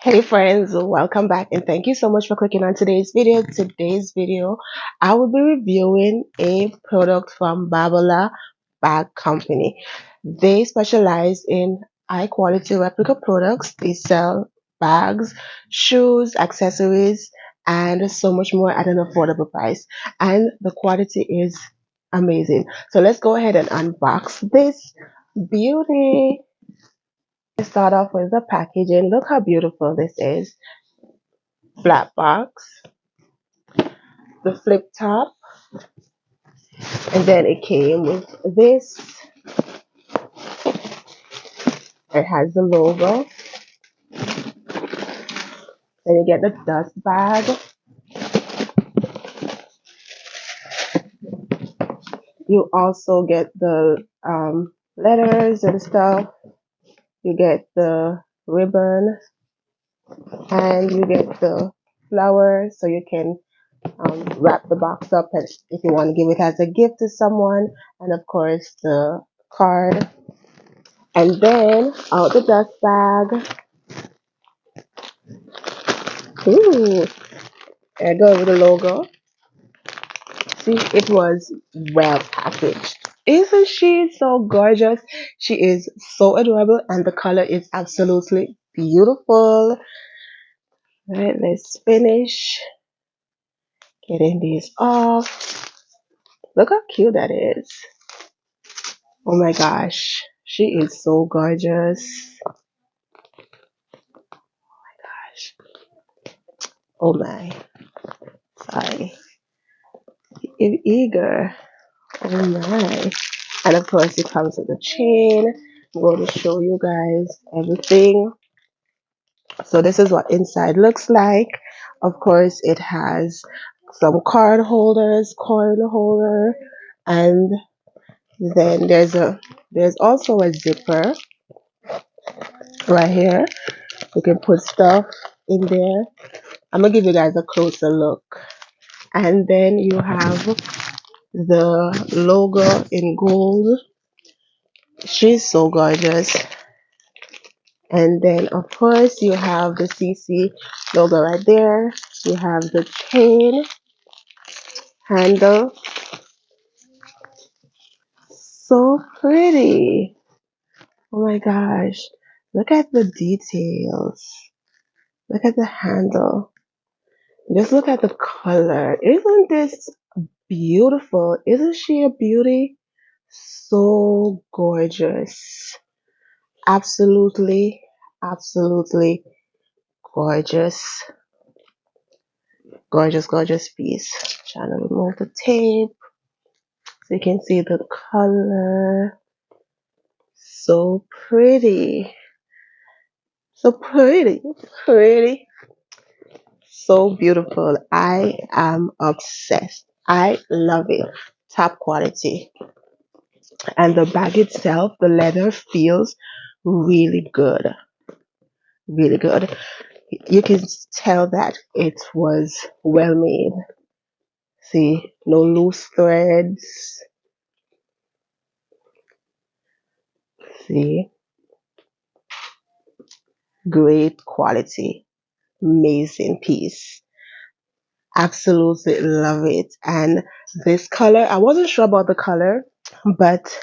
Hey friends, welcome back and thank you so much for clicking on today's video. Today's video, I will be reviewing a product from Babala Bag Company. They specialize in high quality replica products. They sell bags, shoes, accessories, and so much more at an affordable price. And the quality is amazing. So let's go ahead and unbox this beauty. Let's start off with the packaging. Look how beautiful this is. Flat box, the flip top, and then it came with this. It has the logo. Then you get the dust bag. You also get the letters and stuff. You get the ribbon, and you get the flowers, so you can wrap the box up and if you want to give it as a gift to someone, and of course the card. And then out the dust bag. Ooh, there goes the logo. See, it was well packaged. Isn't she so gorgeous? She is so adorable, and the color is absolutely beautiful. Right, let's finish getting these off. Look how cute that is. Oh my gosh, she is so gorgeous. Gosh. Oh my, sorry. Eager. Oh my. And of course, it comes with a chain. I'm going to show you guys everything. So this is what inside looks like. Of course, it has some card holders, coin holder, and then there's also a zipper right here. You can put stuff in there. I'm gonna give you guys a closer look. And then you have the logo in gold. She's so gorgeous. And then of course you have the CC logo right there. You have the chain handle. So pretty. Oh my gosh. Look at the details. Look at the handle. Just look at the color. Isn't this beautiful? Isn't she a beauty? So gorgeous. Absolutely, absolutely gorgeous. Gorgeous, gorgeous piece. Trying to remove the tape so you can see the color. So pretty. So pretty. Pretty. So beautiful. I am obsessed. I love it. Top quality. And the bag itself, the leather feels really good. Really good. You can tell that it was well made. See, no loose threads. See, great quality. Amazing piece. Absolutely love it. And this color, I wasn't sure about the color, but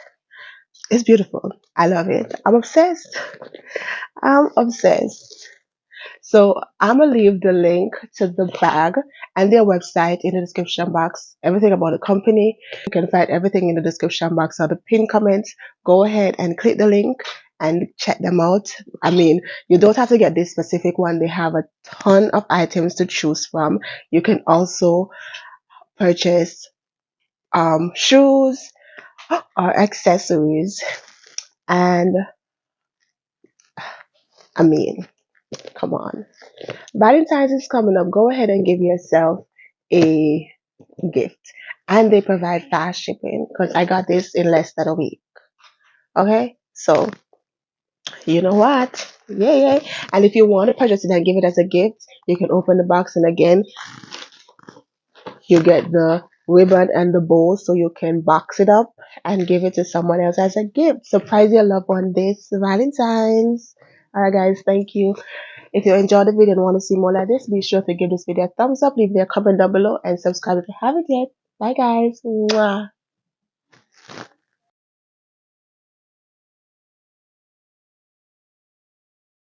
it's beautiful. I love it. I'm obsessed. I'm obsessed. So I'm gonna leave the link to the bag and their website in the description box. Everything about the company. You can find everything in the description box or the pinned comments. Go ahead and click the link and check them out. I mean, you don't have to get this specific one. They have a ton of items to choose from. You can also purchase shoes or accessories. And I mean, come on. Valentine's is coming up. Go ahead and give yourself a gift. And they provide fast shipping because I got this in less than a week. Okay? So, you know what? Yay. And if you want to purchase it and give it as a gift, you can open the box and again, you get the ribbon and the bow so you can box it up and give it to someone else as a gift. Surprise your loved one this Valentine's. Alright guys, thank you. If you enjoyed the video and want to see more like this, be sure to give this video a thumbs up, leave me a comment down below, and subscribe if you haven't yet. Bye guys. Mwah.